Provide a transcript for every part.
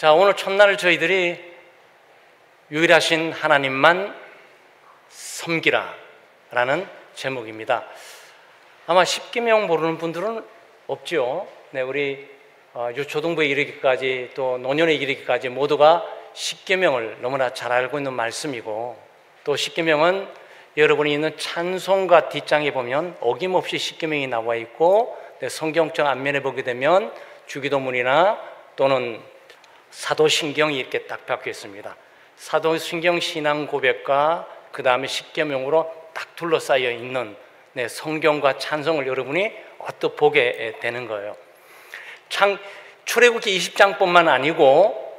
자, 오늘 첫날 저희들이 유일하신 하나님만 섬기라 라는 제목입니다. 아마 십계명 모르는 분들은 없죠. 네, 우리 유초등부에 이르기까지 또 노년에 이르기까지 모두가 십계명을 너무나 잘 알고 있는 말씀이고, 또 십계명은 여러분이 있는 찬송가 뒷장에 보면 어김없이 십계명이 나와 있고, 성경책 앞면에 보게 되면 주기도문이나 또는 사도신경이 이렇게 딱 박혀 있습니다. 사도신경 신앙 고백과 그 다음에 십계명으로 딱 둘러싸여 있는 성경과 찬송을 여러분이 어떻게 보게 되는 거예요. 출애굽기 20장뿐만 아니고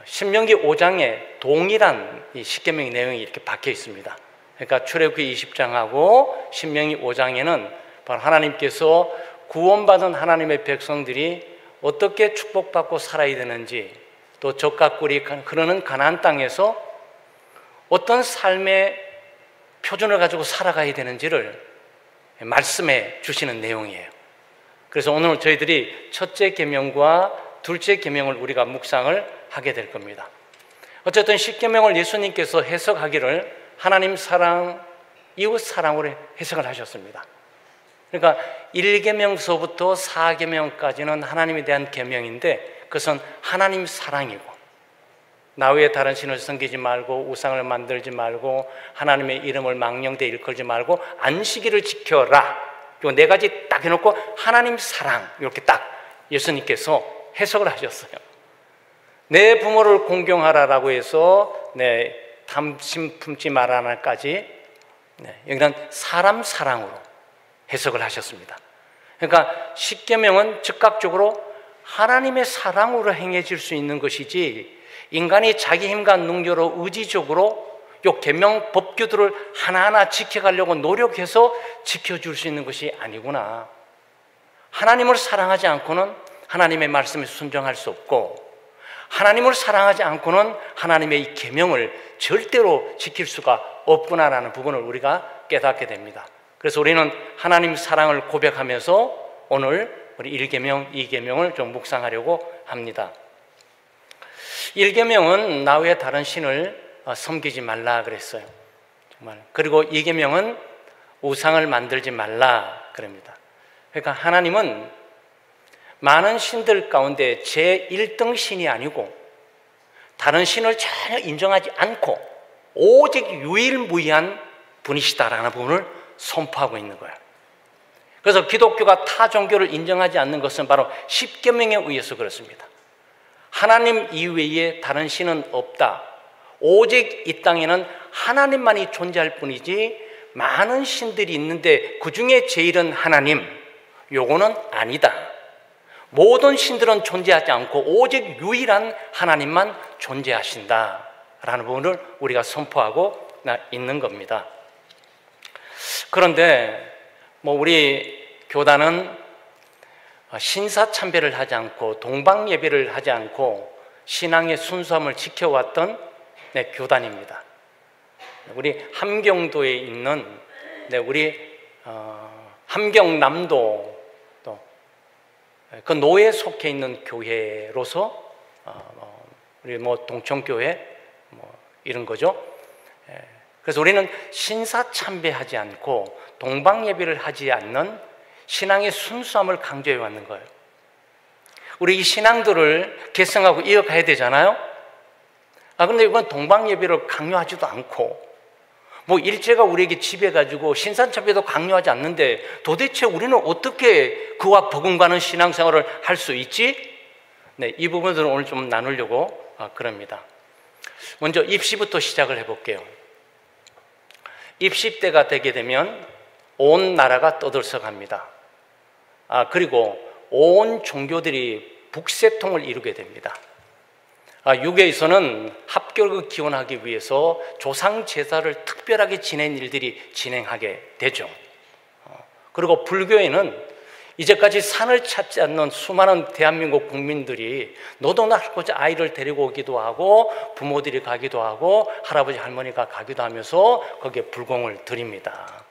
신명기 5장에 동일한 이 십계명의 내용이 이렇게 박혀 있습니다. 그러니까 출애굽기 20장하고 신명기 5장에는 바로 하나님께서 구원받은 하나님의 백성들이 어떻게 축복받고 살아야 되는지, 또 적과 꿀이 흐르는 가나안 땅에서 어떤 삶의 표준을 가지고 살아가야 되는지를 말씀해 주시는 내용이에요. 그래서 오늘 저희들이 첫째 계명과 둘째 계명을 우리가 묵상을 하게 될 겁니다. 어쨌든 십계명을 예수님께서 해석하기를 하나님 사랑, 이웃 사랑으로 해석을 하셨습니다. 그러니까 1계명서부터 4계명까지는 하나님에 대한 계명인데, 그것은 하나님 사랑이고, 나 외에 다른 신을 섬기지 말고, 우상을 만들지 말고, 하나님의 이름을 망령되이 일컬지 말고, 안식일을 지켜라. 요 네 가지 딱 해놓고 하나님 사랑, 이렇게 딱 예수님께서 해석을 하셨어요. 내 부모를 공경하라라고 해서 탐심 품지 말아라까지, 여기는 사람 사랑으로 해석을 하셨습니다. 그러니까 십계명은 즉각적으로 하나님의 사랑으로 행해질 수 있는 것이지, 인간이 자기 힘과 능력으로 의지적으로 요 계명 법규들을 하나하나 지켜가려고 노력해서 지켜줄 수 있는 것이 아니구나. 하나님을 사랑하지 않고는 하나님의 말씀에 순종할 수 없고, 하나님을 사랑하지 않고는 하나님의 이 계명을 절대로 지킬 수가 없구나라는 부분을 우리가 깨닫게 됩니다. 그래서 우리는 하나님 사랑을 고백하면서 오늘 우리 1계명, 2계명을 좀 묵상하려고 합니다. 1계명은 나 외에 다른 신을 섬기지 말라 그랬어요. 정말. 그리고 2계명은 우상을 만들지 말라 그럽니다. 그러니까 하나님은 많은 신들 가운데 제1등 신이 아니고, 다른 신을 전혀 인정하지 않고 오직 유일무이한 분이시다라는 부분을 선포하고 있는 거예요. 그래서 기독교가 타 종교를 인정하지 않는 것은 바로 십계명에 의해서 그렇습니다. 하나님 이외에 다른 신은 없다. 오직 이 땅에는 하나님만이 존재할 뿐이지 많은 신들이 있는데 그 중에 제일은 하나님, 요거는 아니다. 모든 신들은 존재하지 않고 오직 유일한 하나님만 존재하신다라는 부분을 우리가 선포하고 있는 겁니다. 그런데 우리 교단은 신사참배를 하지 않고 동방예배를 하지 않고 신앙의 순수함을 지켜왔던 교단입니다. 우리 함경도에 있는 우리 함경남도 또 그 노예에 속해 있는 교회로서 우리 동청교회 이런 거죠. 그래서 우리는 신사참배하지 않고 동방예배를 하지 않는 신앙의 순수함을 강조해 왔는 거예요. 우리 이 신앙들을 계승하고 이어가야 되잖아요. 그런데 이건 동방예배를 강요하지도 않고, 일제가 우리에게 지배해가지고 신사참배도 강요하지 않는데 도대체 우리는 어떻게 그와 버금가는 신앙생활을 할 수 있지? 이 부분들은 오늘 좀 나누려고 그럽니다. 먼저 입시부터 시작을 해볼게요. 입시 때가 되게 되면 온 나라가 떠들썩합니다. 그리고 온 종교들이 북새통을 이루게 됩니다. 유교에서는 합격을 기원하기 위해서 조상 제사를 특별하게 지낸 일들이 진행하게 되죠. 그리고 불교에는 이제까지 산을 찾지 않는 수많은 대한민국 국민들이 너도나 할거지 아이를 데리고 오기도 하고 부모들이 가기도 하고 할아버지 할머니가 가기도 하면서 거기에 불공을 드립니다.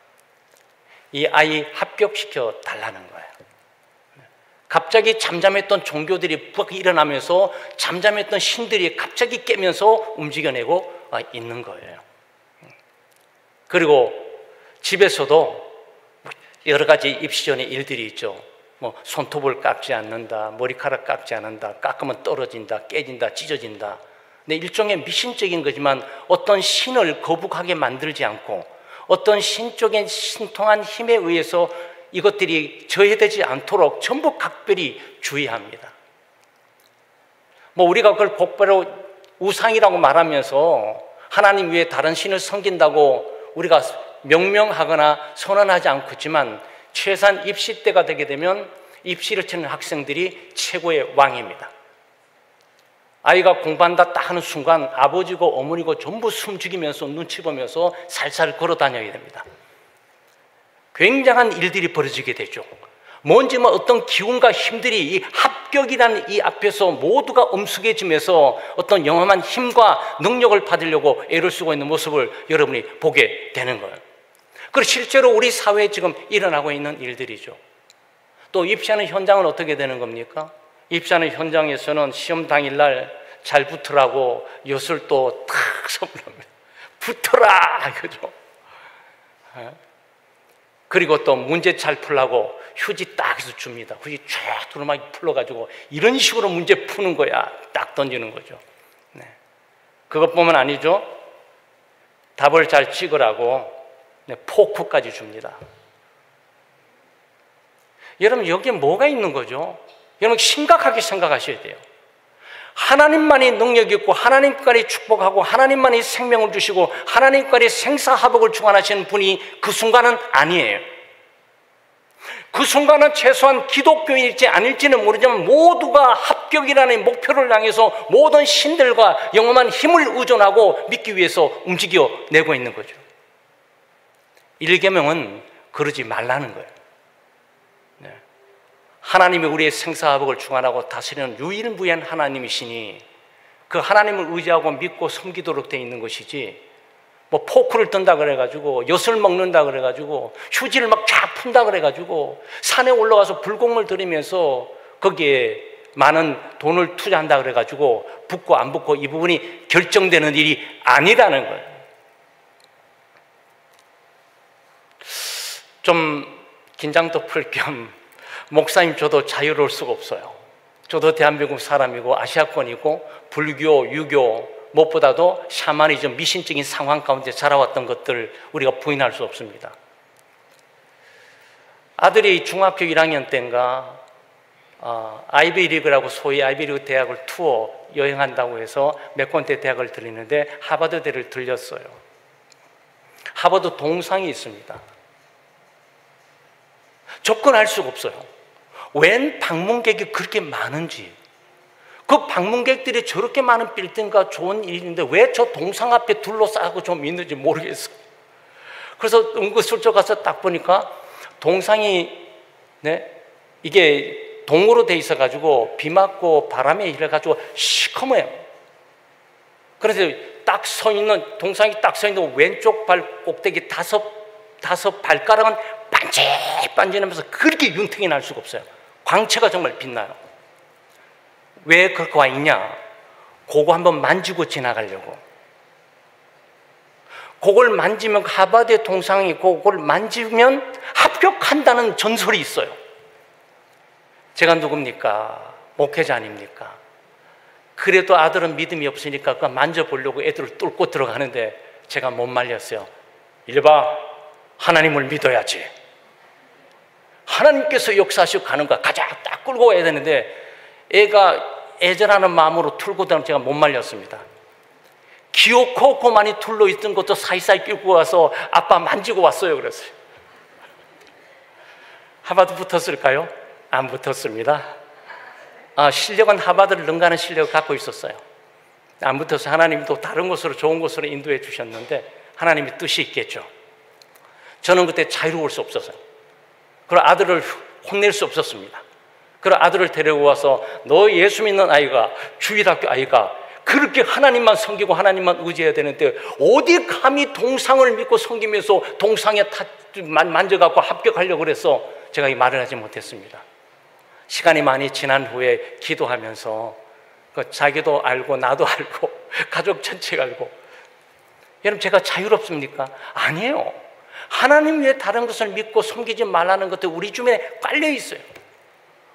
이 아이 합격시켜 달라는 거예요. 갑자기 잠잠했던 종교들이 푹 일어나면서 잠잠했던 신들이 갑자기 깨면서 움직여내고 있는 거예요. 그리고 집에서도 여러 가지 입시 전의 일들이 있죠. 뭐 손톱을 깎지 않는다, 머리카락 깎지 않는다, 깎으면 떨어진다, 깨진다, 찢어진다. 근데 일종의 미신적인 거지만 어떤 신을 거북하게 만들지 않고 어떤 신적인 신통한 힘에 의해서 이것들이 저해되지 않도록 전부 각별히 주의합니다. 뭐 우리가 그걸 곧바로 우상이라고 말하면서 하나님 외에 다른 신을 섬긴다고 우리가 명명하거나 선언하지 않고 있지만 최소한 입시 때가 되게 되면 입시를 치는 학생들이 최고의 왕입니다. 아이가 공부한다 딱 하는 순간 아버지고 어머니고 전부 숨죽이면서 눈치 보면서 살살 걸어 다녀야 됩니다. 굉장한 일들이 벌어지게 되죠. 뭔지 뭐 어떤 기운과 힘들이 이 합격이라는 이 앞에서 모두가 엄숙해지면서 어떤 영험한 힘과 능력을 받으려고 애를 쓰고 있는 모습을 여러분이 보게 되는 거예요. 그리고 실제로 우리 사회에 지금 일어나고 있는 일들이죠. 또 입시하는 현장은 어떻게 되는 겁니까? 입시하는 현장에서는 시험 당일날 잘 붙으라고 엿을 또 탁 선물합니다. 붙어라! 그죠? 그리고 또 문제 잘 풀라고 휴지 딱 해서 줍니다. 휴지 쫙 두루마기 풀러가지고 이런 식으로 문제 푸는 거야. 딱 던지는 거죠. 네. 그것뿐만 아니죠. 답을 잘 찍으라고 포크까지 줍니다. 여러분 여기에 뭐가 있는 거죠? 여러분 심각하게 생각하셔야 돼요. 하나님만이 능력이 있고 하나님만이 축복하고 하나님만이 생명을 주시고 하나님만이 생사화복을 주관하시는 분이 그 순간은 아니에요. 그 순간은 최소한 기독교인일지 아닐지는 모르지만 모두가 합격이라는 목표를 향해서 모든 신들과 영험한 힘을 의존하고 믿기 위해서 움직여내고 있는 거죠. 1계명은 그러지 말라는 거예요. 하나님이 우리의 생사화복을 주관하고 다스리는 유일무이한 하나님이시니 그 하나님을 의지하고 믿고 섬기도록 되어 있는 것이지 뭐 포크를 든다 그래가지고 엿을 먹는다 그래가지고 휴지를 막 쫙 푼다 그래가지고 산에 올라가서 불공을 들이면서 거기에 많은 돈을 투자한다 그래가지고 붙고 안 붙고 이 부분이 결정되는 일이 아니라는 거예요. 좀 긴장도 풀 겸 목사님 저도 자유로울 수가 없어요. 저도 대한민국 사람이고 아시아권이고 불교, 유교 무엇보다도 샤머니즘, 미신적인 상황 가운데 자라왔던 것들 우리가 부인할 수 없습니다. 아들이 중학교 1학년 때인가 아이비리그라고 소위 아이비리그 대학을 투어 여행한다고 해서 몇 군데 대학을 들리는데 하버드대를 들렸어요. 하버드 동상이 있습니다. 접근할 수가 없어요. 웬 방문객이 그렇게 많은지, 그 방문객들이 저렇게 많은 빌딩과 좋은 일인데 왜 저 동상 앞에 둘러싸고 좀 있는지 모르겠어요. 그래서 은근슬쩍 가서 딱 보니까 동상이 이게 동으로 돼 있어가지고 비 맞고 바람에 일해가지고 시커매요. 그래서 딱 서 있는 동상이 딱 서 있는 왼쪽 발 꼭대기 다섯 발가락은 반질반질하면서 그렇게 윤택이 날 수가 없어요. 광채가 정말 빛나요. 왜 그렇게 와 있냐? 그거 한번 만지고 지나가려고. 그걸 만지면 하버드의 동상이 그걸 만지면 합격한다는 전설이 있어요. 제가 누굽니까? 목회자 아닙니까? 그래도 아들은 믿음이 없으니까 그거 만져보려고 애들을 뚫고 들어가는데 제가 못 말렸어요. 이봐, 하나님을 믿어야지. 하나님께서 역사하시고 가는 거야. 가자, 딱 끌고 와야 되는데 애가 애절하는 마음으로 틀고 다니면 제가 못 말렸습니다. 기어코 고만이 둘러있던 것도 사이사이 끌고 와서 아빠 만지고 왔어요. 그랬어요. 하버드 붙었을까요? 안 붙었습니다. 실력은 하버드를 능가하는 실력을 갖고 있었어요. 안 붙어서 하나님이 또 다른 곳으로 좋은 곳으로 인도해 주셨는데 하나님의 뜻이 있겠죠. 저는 그때 자유로울 수 없었어요. 그리고 아들을 혼낼 수 없었습니다. 그리고 아들을 데리고 와서 너 예수 믿는 아이가 주일학교 아이가 그렇게 하나님만 섬기고 하나님만 의지해야 되는데 어디 감히 동상을 믿고 섬기면서 동상에 만져갖고 합격하려고 그래서 제가 이 말을 하지 못했습니다. 시간이 많이 지난 후에 기도하면서 자기도 알고 나도 알고 가족 전체가 알고, 여러분 제가 자유롭습니까? 아니에요. 하나님 외에 다른 것을 믿고 섬기지 말라는 것도 우리 주변에 깔려 있어요.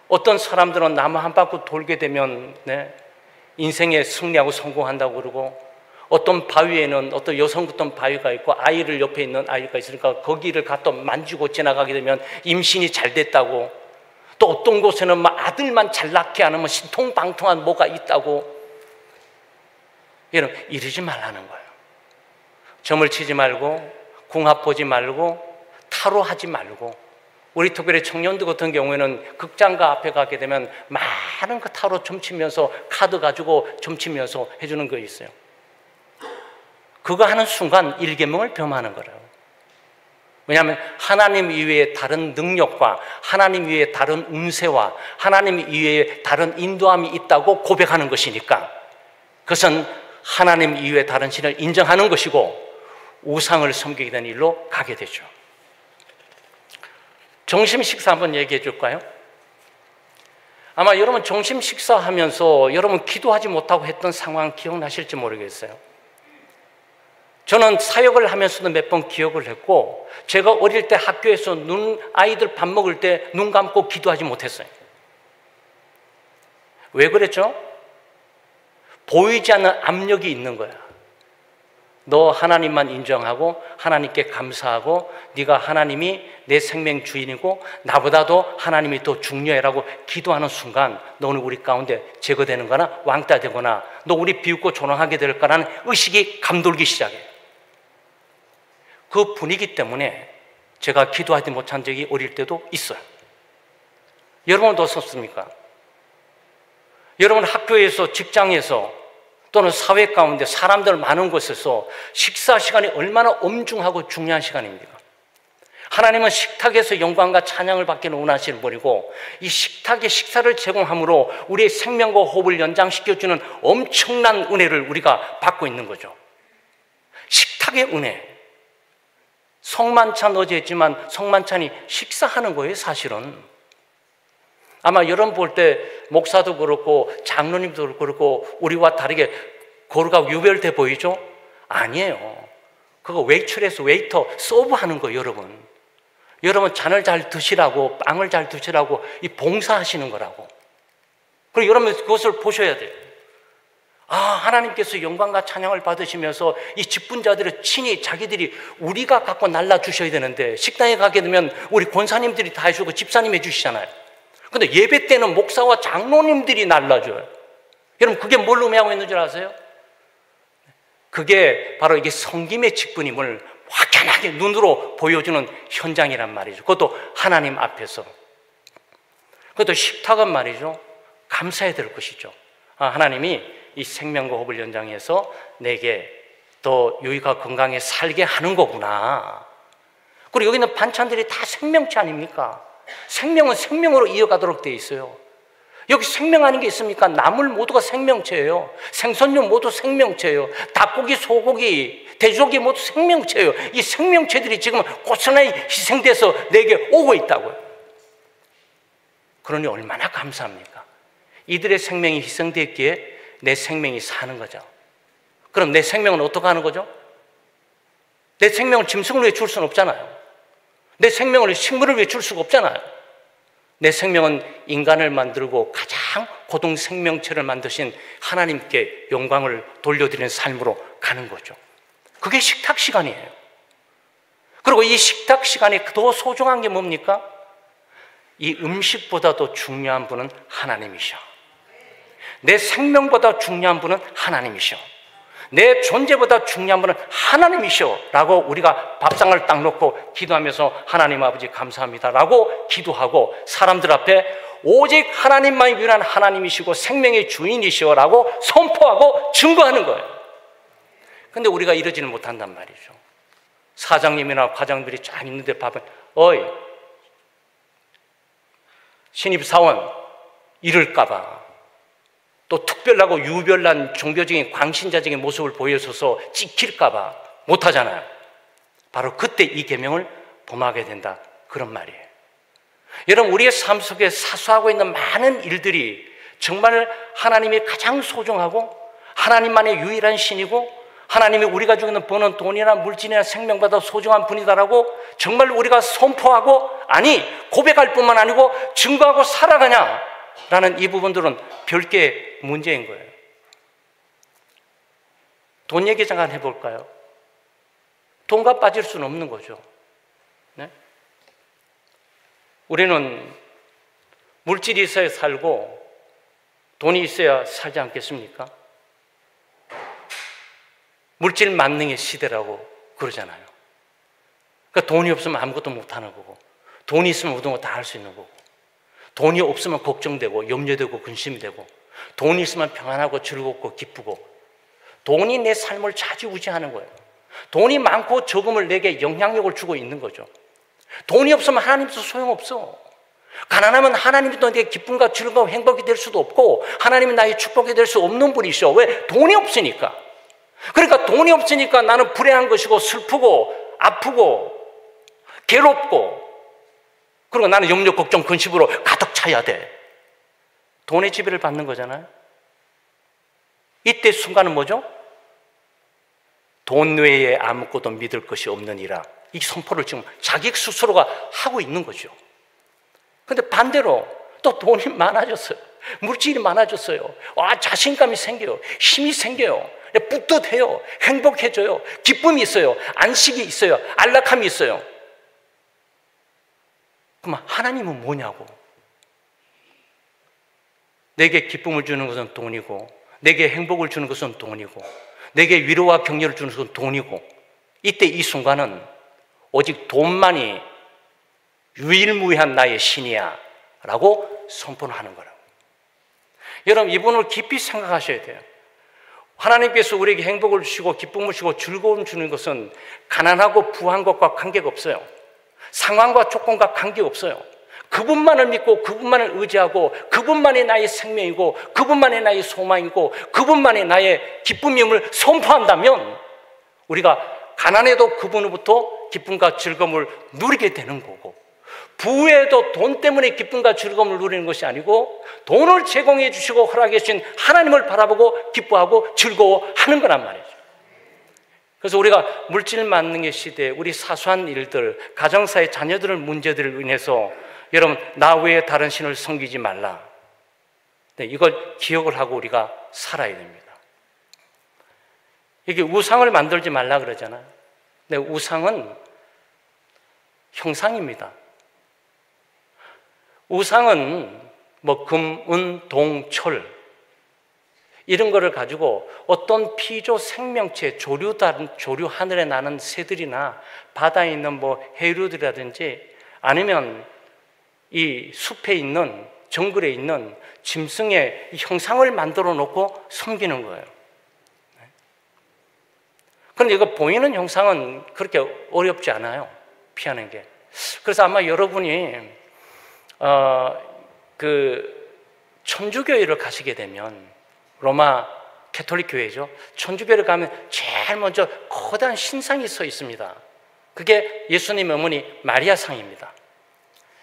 어떤 사람들은 나무 한 바퀴 돌게 되면 인생에 승리하고 성공한다고 그러고, 어떤 바위에는 어떤 여성 같은 바위가 있고 아이를 옆에 있는 아이가 있으니까 거기를 갖다 만지고 지나가게 되면 임신이 잘 됐다고, 또 어떤 곳에는 막 아들만 잘 낳게 하는 신통방통한 뭐가 있다고. 여러분 이러지 말라는 거예요. 점을 치지 말고 궁합 보지 말고 타로 하지 말고. 우리 특별히 청년들 같은 경우에는 극장가 앞에 가게 되면 많은 그 타로 점치면서 카드 가지고 점치면서 해주는 거 있어요. 그거 하는 순간 일계명을 범하는 거라고. 왜냐하면 하나님 이외에 다른 능력과 하나님 이외에 다른 운세와 하나님 이외에 다른 인도함이 있다고 고백하는 것이니까, 그것은 하나님 이외에 다른 신을 인정하는 것이고 우상을 섬기게 된 일로 가게 되죠. 점심 식사 한번 얘기해 줄까요? 아마 여러분 점심 식사하면서 여러분 기도하지 못하고 했던 상황 기억나실지 모르겠어요. 저는 사역을 하면서도 몇 번 기억을 했고, 제가 어릴 때 학교에서 아이들 밥 먹을 때 눈 감고 기도하지 못했어요. 왜 그랬죠? 보이지 않는 압력이 있는 거야. 너 하나님만 인정하고 하나님께 감사하고 네가 하나님이 내 생명 주인이고 나보다도 하나님이 더 중요해라고 기도하는 순간 너는 우리 가운데 제거되는 거나 왕따 되거나 너 우리 비웃고 조롱하게 될 거라는 의식이 감돌기 시작해요. 그 분위기 때문에 제가 기도하지 못한 적이 어릴 때도 있어요. 여러분도 어떻습니까? 여러분 학교에서, 직장에서 또는 사회 가운데 사람들 많은 곳에서 식사 시간이 얼마나 엄중하고 중요한 시간입니까? 하나님은 식탁에서 영광과 찬양을 받기를 원하시는 분이고, 이 식탁에 식사를 제공함으로 우리의 생명과 호흡을 연장시켜주는 엄청난 은혜를 우리가 받고 있는 거죠. 식탁의 은혜. 성만찬 어제 했지만 성만찬이 식사하는 거예요, 사실은. 아마 여러분 볼 때 목사도 그렇고 장로님도 그렇고 우리와 다르게 고루가 유별돼 보이죠? 아니에요. 그거 외출해서 웨이터 서브하는 거예요, 여러분. 여러분 잔을 잘 드시라고, 빵을 잘 드시라고 이 봉사하시는 거라고. 그리고 여러분 그것을 보셔야 돼요. 아, 하나님께서 영광과 찬양을 받으시면서 이 직분자들을 친히 자기들이 우리가 갖고 날라주셔야 되는데, 식당에 가게 되면 우리 권사님들이 다 해주고 집사님 해주시잖아요. 근데 예배 때는 목사와 장로님들이 날라줘요. 여러분 그게 뭘 의미하고 있는 줄 아세요? 그게 바로 이게 섬김의 직분임을 확연하게 눈으로 보여주는 현장이란 말이죠. 그것도 하나님 앞에서. 그것도 식탁은 말이죠, 감사해야 될 것이죠. 아, 하나님이 이 생명과 호흡을 연장해서 내게 더 유익하고 건강하게 살게 하는 거구나. 그리고 여기 있는 반찬들이 다 생명체 아닙니까? 생명은 생명으로 이어가도록 되어 있어요. 여기 생명 아닌 게 있습니까? 나물 모두가 생명체예요. 생선류 모두 생명체예요. 닭고기, 소고기, 돼지고기 모두 생명체예요. 이 생명체들이 지금 고스란히 희생돼서 내게 오고 있다고요. 그러니 얼마나 감사합니까? 이들의 생명이 희생됐기에 내 생명이 사는 거죠. 그럼 내 생명은 어떻게 하는 거죠? 내 생명을 짐승을 위해 줄 수는 없잖아요. 내 생명을 식물을 위해 줄 수가 없잖아요. 내 생명은 인간을 만들고 가장 고등 생명체를 만드신 하나님께 영광을 돌려드리는 삶으로 가는 거죠. 그게 식탁 시간이에요. 그리고 이 식탁 시간이 더 소중한 게 뭡니까? 이 음식보다도 중요한 분은 하나님이셔. 내 생명보다 중요한 분은 하나님이셔. 내 존재보다 중요한 분은 하나님이셔 라고 우리가 밥상을 딱 놓고 기도하면서 하나님 아버지 감사합니다 라고 기도하고, 사람들 앞에 오직 하나님만이 유일한 하나님이시고 생명의 주인이시오 라고 선포하고 증거하는 거예요. 근데 우리가 이러지는 못한단 말이죠. 사장님이나 과장들이 쫙 있는데 밥을, 어이 신입사원 이럴까봐, 또 특별하고 유별난 종교적인 광신자적인 모습을 보여줘서 찍힐까봐 못하잖아요. 바로 그때 이 계명을 범하게 된다, 그런 말이에요. 여러분, 우리의 삶 속에 사수하고 있는 많은 일들이 정말 하나님이 가장 소중하고 하나님만의 유일한 신이고 하나님이 우리가 주는 버는 돈이나 물질이나 생명보다 소중한 분이다라고 정말 우리가 선포하고, 아니 고백할 뿐만 아니고 증거하고 살아가냐라는 이 부분들은 별개의 문제인 거예요. 돈 얘기 잠깐 해볼까요? 돈과 빠질 수는 없는 거죠. 네? 우리는 물질이 있어야 살고 돈이 있어야 살지 않겠습니까? 물질 만능의 시대라고 그러잖아요. 그러니까 돈이 없으면 아무것도 못하는 거고, 돈이 있으면 모든 거 다 할 수 있는 거고, 돈이 없으면 걱정되고 염려되고 근심이 되고, 돈이 있으면 평안하고 즐겁고 기쁘고, 돈이 내 삶을 좌지우지하는 거예요. 돈이 많고 적음을 내게 영향력을 주고 있는 거죠. 돈이 없으면 하나님도 소용없어. 가난하면 하나님이 또 내 기쁨과 즐거움, 행복이 될 수도 없고 하나님이 나의 축복이 될 수 없는 분이셔. 왜? 돈이 없으니까. 그러니까 돈이 없으니까 나는 불행한 것이고 슬프고 아프고 괴롭고, 그리고 나는 염려, 걱정, 근심으로 가득 차야 돼. 돈의 지배를 받는 거잖아요. 이때 순간은 뭐죠? 돈 외에 아무것도 믿을 것이 없느니라. 이 선포를 지금 자기 스스로가 하고 있는 거죠. 그런데 반대로 또 돈이 많아졌어요. 물질이 많아졌어요. 와, 자신감이 생겨요. 힘이 생겨요. 뿌듯해요. 행복해져요. 기쁨이 있어요. 안식이 있어요. 안락함이 있어요. 그럼 하나님은 뭐냐고. 내게 기쁨을 주는 것은 돈이고, 내게 행복을 주는 것은 돈이고, 내게 위로와 격려를 주는 것은 돈이고, 이때 이 순간은 오직 돈만이 유일무이한 나의 신이야 라고 선포를 하는 거라고. 여러분, 이분을 깊이 생각하셔야 돼요. 하나님께서 우리에게 행복을 주시고 기쁨을 주시고 즐거움을 주는 것은 가난하고 부한 것과 관계가 없어요. 상황과 조건과 관계없어요. 그분만을 믿고 그분만을 의지하고 그분만이 나의 생명이고 그분만이 나의 소망이고 그분만이 나의 기쁨임을 선포한다면 우리가 가난해도 그분으로부터 기쁨과 즐거움을 누리게 되는 거고, 부에도 돈 때문에 기쁨과 즐거움을 누리는 것이 아니고 돈을 제공해 주시고 허락해 주신 하나님을 바라보고 기뻐하고 즐거워하는 거란 말이죠. 그래서 우리가 물질 만능의 시대에 우리 사소한 일들, 가정사의 자녀들의 문제들을 인해서 여러분, 나 외에 다른 신을 섬기지 말라. 네, 이걸 기억을 하고 우리가 살아야 됩니다. 이게 우상을 만들지 말라 그러잖아요. 네, 우상은 형상입니다. 우상은 뭐 금, 은, 동, 철 이런 거를 가지고 어떤 피조 생명체, 조류 하늘에 나는 새들이나 바다에 있는 뭐 해류들이라든지 아니면 이 숲에 있는, 정글에 있는 짐승의 형상을 만들어 놓고 섬기는 거예요. 그런데 이거 보이는 형상은 그렇게 어렵지 않아요, 피하는 게. 그래서 아마 여러분이 천주교회를 가시게 되면, 로마 캐톨릭 교회죠. 천주교회를 가면 제일 먼저 거대한 신상이 서 있습니다. 그게 예수님의 어머니 마리아 상입니다.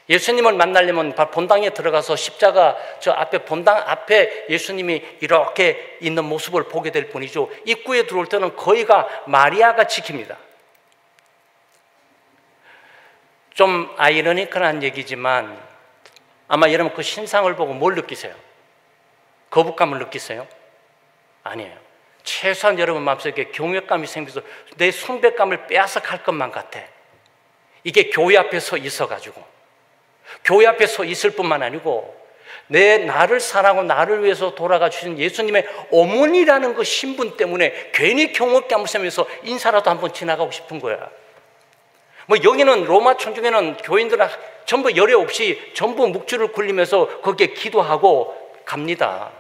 예수님을 만나려면 본당에 들어가서 십자가 저 앞에 본당 앞에 예수님이 이렇게 있는 모습을 보게 될 뿐이죠. 입구에 들어올 때는 거의가 마리아가 지킵니다. 좀 아이러니컬한 얘기지만 아마 여러분 그 신상을 보고 뭘 느끼세요? 거부감을 느끼세요? 아니에요. 최소한 여러분 마음속에 경외감이 생겨서 내 숭배감을 빼앗아 갈 것만 같아. 이게 교회 앞에 서 있어가지고, 교회 앞에 서 있을 뿐만 아니고 나를 사랑하고 나를 위해서 돌아가 주신 예수님의 어머니라는 그 신분 때문에 괜히 경외감을 세면서 인사라도 한번 지나가고 싶은 거야. 뭐 여기는 로마 천주교는 교인들은 전부 열애 없이 전부 묵주를 굴리면서 거기에 기도하고 갑니다.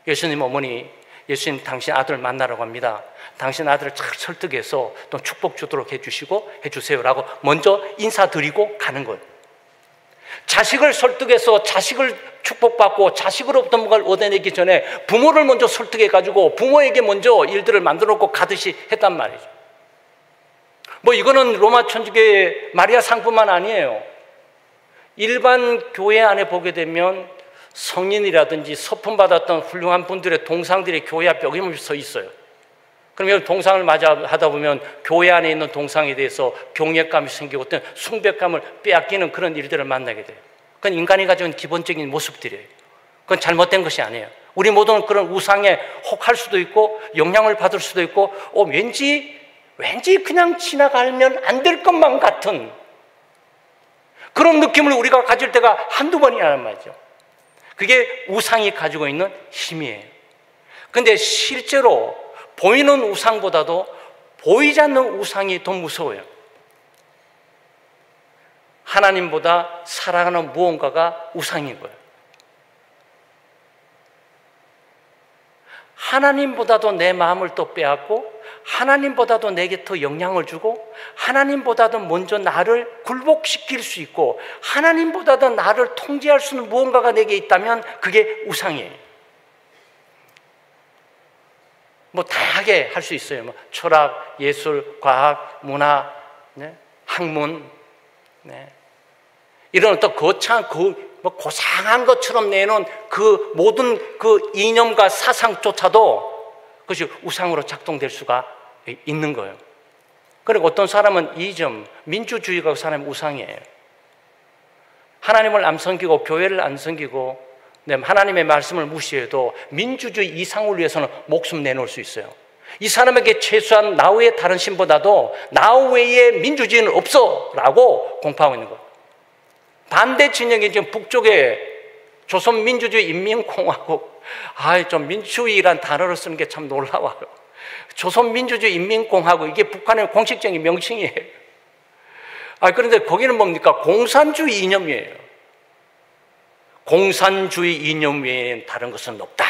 예수님 어머니, 예수님 당신 아들 만나라고 합니다. 당신 아들을 잘 설득해서 또 축복 주도록 해주세요라고 먼저 인사드리고 가는 거예요. 자식을 설득해서 자식을 축복받고 자식으로부터 뭔가를 얻어내기 전에 부모를 먼저 설득해가지고 부모에게 먼저 일들을 만들어 놓고 가듯이 했단 말이죠. 뭐 이거는 로마 천주교의 마리아 상뿐만 아니에요. 일반 교회 안에 보게 되면 성인이라든지 서품 받았던 훌륭한 분들의 동상들이 교회 앞에 어김없이 서 있어요. 그러면 동상을 하다 보면 교회 안에 있는 동상에 대해서 경외감이 생기고 어떤 숭배감을 빼앗기는 그런 일들을 만나게 돼요. 그건 인간이 가진 기본적인 모습들이에요. 그건 잘못된 것이 아니에요. 우리 모두는 그런 우상에 혹할 수도 있고 영향을 받을 수도 있고 왠지 그냥 지나가면 안 될 것만 같은 그런 느낌을 우리가 가질 때가 한두 번이라는 말이죠. 그게 우상이 가지고 있는 힘이에요. 그런데 실제로 보이는 우상보다도 보이지 않는 우상이 더 무서워요. 하나님보다 살아가는 무언가가 우상인 거예요. 하나님보다도 내 마음을 또 빼앗고 하나님보다도 내게 더 영향을 주고 하나님보다도 먼저 나를 굴복시킬 수 있고 하나님보다도 나를 통제할 수 있는 무언가가 내게 있다면 그게 우상이에요. 다양하게 할 수 있어요. 철학, 예술, 과학, 문화, 학문, 이런 어떤 거창한 고상한 것처럼 내놓은 그 모든 그 이념과 사상조차도 그것이 우상으로 작동될 수가 있는 거예요. 그리고 어떤 사람은 이점, 민주주의가 그 사람의 우상이에요. 하나님을 안 섬기고 교회를 안 섬기고 하나님의 말씀을 무시해도 민주주의 이상을 위해서는 목숨 내놓을 수 있어요. 이 사람에게 최소한 나 외에 다른 신보다도 나 외에 민주주의는 없어 라고 공포하고 있는 거예요. 반대 진영이 지금 북쪽에 조선민주주의 인민공화국, 좀 민주주의란 단어를 쓰는 게 참 놀라워요. 조선민주주의 인민공화국, 이게 북한의 공식적인 명칭이에요. 그런데 거기는 뭡니까? 공산주의 이념이에요. 공산주의 이념 외에는 다른 것은 없다.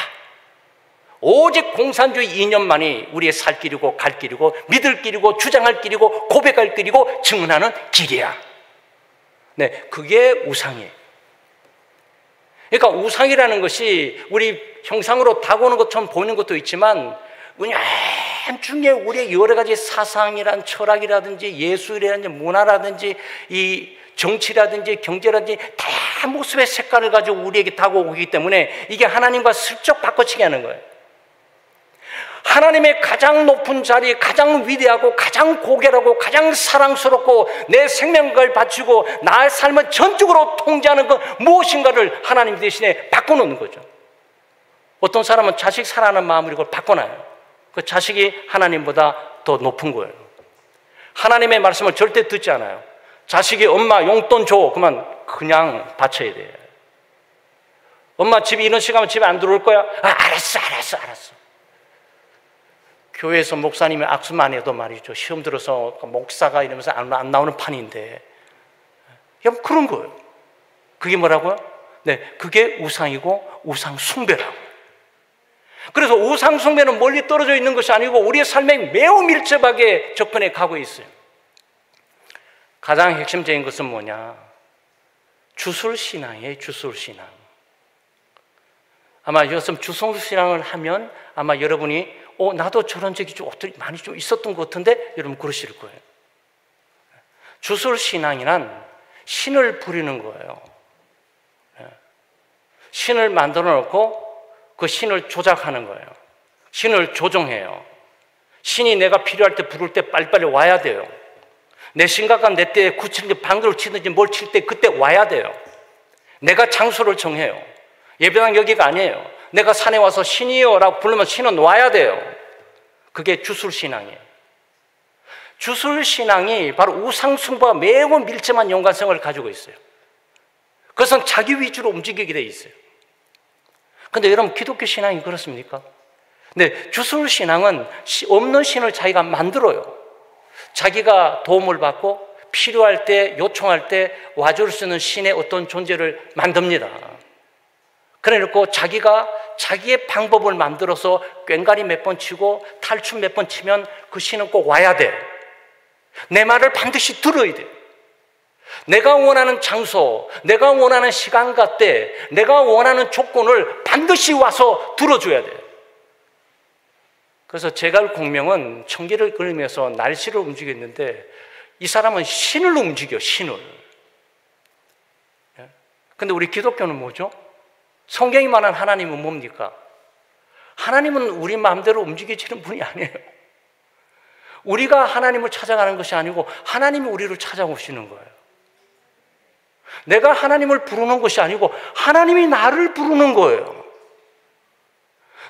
오직 공산주의 이념만이 우리의 살 길이고 갈 길이고 믿을 길이고 주장할 길이고 고백할 길이고 증언하는 길이야. 그게 우상이에요. 그러니까 우상이라는 것이 우리 형상으로 다가오는 것처럼 보이는 것도 있지만 중에 우리의 여러 가지 사상이란 철학이라든지 예술이라든지 문화라든지 이 정치라든지 경제라든지 다양한 모습의 색깔을 가지고 우리에게 다가오기 때문에 이게 하나님과 슬쩍 바꿔치기 하는 거예요. 하나님의 가장 높은 자리, 가장 위대하고 가장 고결하고 가장 사랑스럽고 내 생명을 바치고 나의 삶을 전적으로 통제하는 그 무엇인가를 하나님 대신에 바꿔놓는 거죠. 어떤 사람은 자식 사랑하는 마음으로 이걸 바꿔놔요. 그 자식이 하나님보다 더 높은 거예요. 하나님의 말씀을 절대 듣지 않아요. 자식이 엄마 용돈 줘 그냥 바쳐야 돼요. 엄마 집에 이런 시간면 집에 안 들어올 거야? 알았어. 교회에서 목사님이 악수만 해도 말이죠. 시험 들어서 목사가 이러면서 안 나오는 판인데. 그런 거예요. 그게 뭐라고요? 그게 우상이고 우상 숭배라고. 그래서 우상 숭배는 멀리 떨어져 있는 것이 아니고 우리의 삶에 매우 밀접하게 접근해 가고 있어요. 가장 핵심적인 것은 뭐냐? 주술신앙이에요. 주술신앙. 아마 여기서 주술신앙을 하면 아마 여러분이 나도 저런 적이 많이 있었던 것 같은데 여러분 그러실 거예요. 주술신앙이란 신을 부리는 거예요. 신을 만들어 놓고 그 신을 조작하는 거예요. 신을 조종해요. 신이 내가 필요할 때 부를 때 빨리빨리 와야 돼요. 내 심각과 내 때에 굳히는지 방귀를 치든지 뭘 칠 때 그때 와야 돼요. 내가 장소를 정해요. 예배당 여기가 아니에요. 내가 산에 와서 신이요 라고 부르면 신은 와야 돼요. 그게 주술신앙이에요. 주술신앙이 바로 우상숭배와 매우 밀접한 연관성을 가지고 있어요. 그것은 자기 위주로 움직이게 돼 있어요. 그런데 여러분 기독교 신앙이 그렇습니까? 주술신앙은 없는 신을 자기가 만들어요. 자기가 도움을 받고 필요할 때 요청할 때 와줄 수 있는 신의 어떤 존재를 만듭니다. 그래놓고 자기가 자기의 방법을 만들어서 꽹과리 몇 번 치고 탈춤 몇 번 치면 그 신은 꼭 와야 돼. 내 말을 반드시 들어야 돼. 내가 원하는 장소, 내가 원하는 시간과 때, 내가 원하는 조건을 반드시 와서 들어줘야 돼. 그래서 제갈 공명은 청기를 그리면서 날씨를 움직였는데 이 사람은 신을 움직여, 신을. 근데 우리 기독교는 뭐죠? 성경이 말하는 하나님은 뭡니까? 하나님은 우리 마음대로 움직이시는 분이 아니에요. 우리가 하나님을 찾아가는 것이 아니고 하나님이 우리를 찾아오시는 거예요. 내가 하나님을 부르는 것이 아니고 하나님이 나를 부르는 거예요.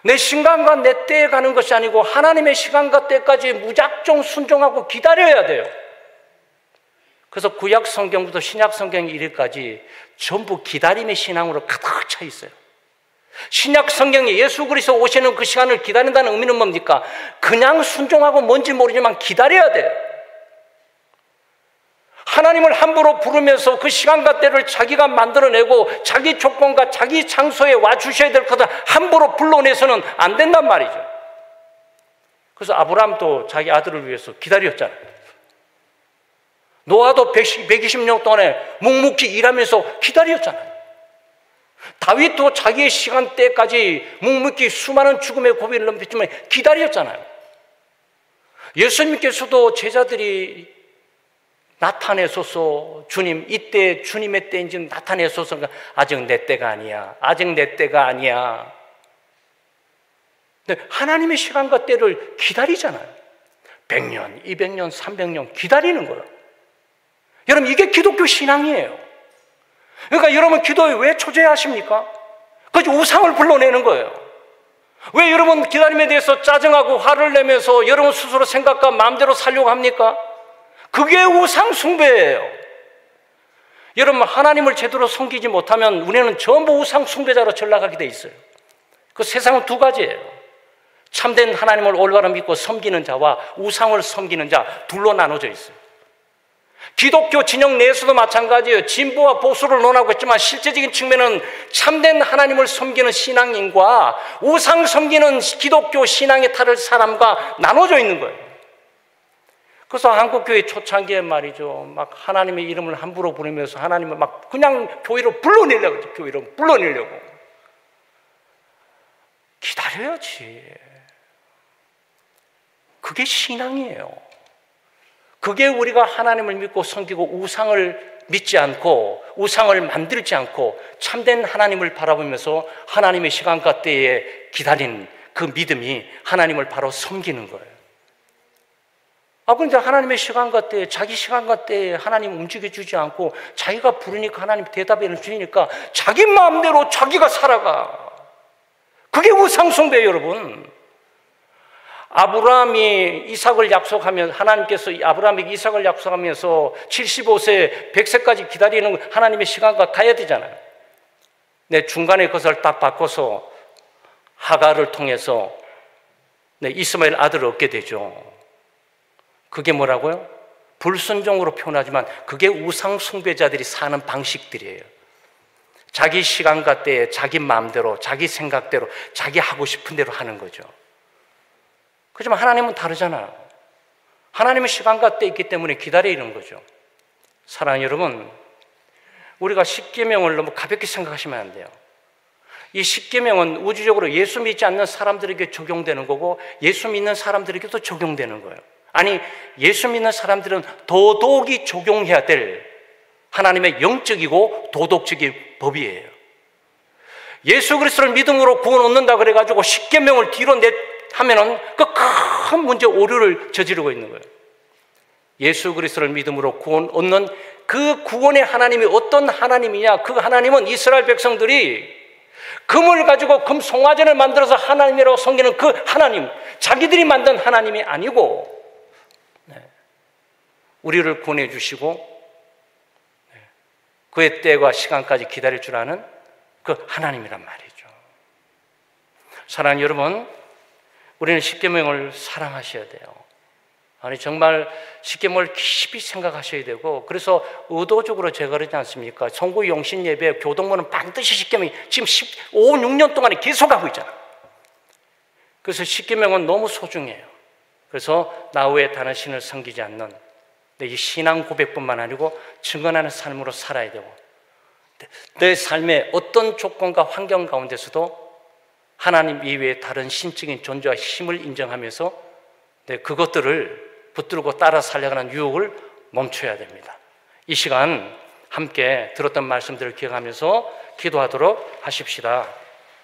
내 시간과 내 때에 가는 것이 아니고 하나님의 시간과 때까지 무작정 순종하고 기다려야 돼요. 그래서 구약 성경부터 신약 성경 이르기까지 전부 기다림의 신앙으로 가득 차 있어요. 신약 성경에 예수 그리스도 오시는 그 시간을 기다린다는 의미는 뭡니까? 그냥 순종하고 뭔지 모르지만 기다려야 돼요. 하나님을 함부로 부르면서 그 시간과 때를 자기가 만들어내고 자기 조건과 자기 장소에 와주셔야 될 것을 함부로 불러내서는 안 된단 말이죠. 그래서 아브라함도 자기 아들을 위해서 기다렸잖아요. 노아도 120년 동안에 묵묵히 일하면서 기다렸잖아요. 다윗도 자기의 시간대까지 묵묵히 수많은 죽음의 고비를 넘겼지만 기다렸잖아요. 예수님께서도 제자들이 나타내소서, 주님, 이때 주님의 때인지 나타내소서. 아직 내 때가 아니야. 아직 내 때가 아니야. 근데 하나님의 시간과 때를 기다리잖아요. 100년, 200년, 300년 기다리는 거예요. 여러분, 이게 기독교 신앙이에요. 그러니까 여러분 기도에 왜 초조해하십니까? 그것이 우상을 불러내는 거예요. 왜 여러분 기다림에 대해서 짜증하고 화를 내면서 여러분 스스로 생각과 마음대로 살려고 합니까? 그게 우상 숭배예요. 여러분 하나님을 제대로 섬기지 못하면 우리는 전부 우상 숭배자로 전락하게 돼 있어요. 그 세상은 두 가지예요. 참된 하나님을 올바로 믿고 섬기는 자와 우상을 섬기는 자 둘로 나눠져 있어요. 기독교 진영 내에서도 마찬가지예요. 진보와 보수를 논하고 있지만 실제적인 측면은 참된 하나님을 섬기는 신앙인과 우상 섬기는 기독교 신앙에 따를 사람과 나눠져 있는 거예요. 그래서 한국교회 초창기에 말이죠, 막 하나님의 이름을 함부로 부르면서 하나님을 막 그냥 교회로 불러내려고 그러죠. 교회로 불러내려고. 기다려야지. 그게 신앙이에요. 그게 우리가 하나님을 믿고 섬기고 우상을 믿지 않고 우상을 만들지 않고 참된 하나님을 바라보면서 하나님의 시간과 때에 기다린 그 믿음이 하나님을 바로 섬기는 거예요. 그런데 하나님의 시간과 때에 자기 시간과 때에 하나님 움직여주지 않고 자기가 부르니까 하나님 대답해 주니까 자기 마음대로 자기가 살아가. 그게 우상숭배예요, 여러분. 아브라함이 이삭을 약속하면서 하나님께서 아브라함에게 이삭을 약속하면서 75세 100세까지 기다리는 하나님의 시간과 가야 되잖아요. 내 중간에 그것을 딱 바꿔서 하갈을 통해서 이스마엘 아들을 얻게 되죠. 그게 뭐라고요? 불순종으로 표현하지만 그게 우상 숭배자들이 사는 방식들이에요. 자기 시간과 때에 자기 마음대로 자기 생각대로 자기 하고 싶은 대로 하는 거죠. 그렇지만 하나님은 다르잖아요. 하나님의 시간과 때 있기 때문에 기다리는 거죠. 사랑하는 여러분, 우리가 십계명을 너무 가볍게 생각하시면 안 돼요. 이 십계명은 우주적으로 예수 믿지 않는 사람들에게 적용되는 거고 예수 믿는 사람들에게도 적용되는 거예요. 아니, 예수 믿는 사람들은 도덕이 적용해야 될 하나님의 영적이고 도덕적인 법이에요. 예수 그리스도를 믿음으로 구원 얻는다 그래가지고 십계명을 뒤로 하면은 그 큰 문제 오류를 저지르고 있는 거예요. 예수 그리스도를 믿음으로 구원 얻는 그 구원의 하나님이 어떤 하나님이냐? 그 하나님은 이스라엘 백성들이 금을 가지고 금 송아지를 만들어서 하나님이라고 섬기는 그 하나님, 자기들이 만든 하나님이 아니고 우리를 구원해 주시고 그의 때와 시간까지 기다릴 줄 아는 그 하나님이란 말이죠. 사랑하는 여러분, 우리는 십계명을 사랑하셔야 돼요. 아니 정말 십계명을 깊이 생각하셔야 되고, 그래서 의도적으로 제가 그러지 않습니까? 성구 용신 예배 교동문은 반드시 십계명이 지금 15, 6년 동안에 계속하고 있잖아요. 그래서 십계명은 너무 소중해요. 그래서 나 외에 다른 신을 섬기지 않는 이 신앙 고백뿐만 아니고 증언하는 삶으로 살아야 되고, 내 삶의 어떤 조건과 환경 가운데서도 하나님 이외에 다른 신적인 존재와 힘을 인정하면서 그것들을 붙들고 따라 살려가는 유혹을 멈춰야 됩니다. 이 시간 함께 들었던 말씀들을 기억하면서 기도하도록 하십시다.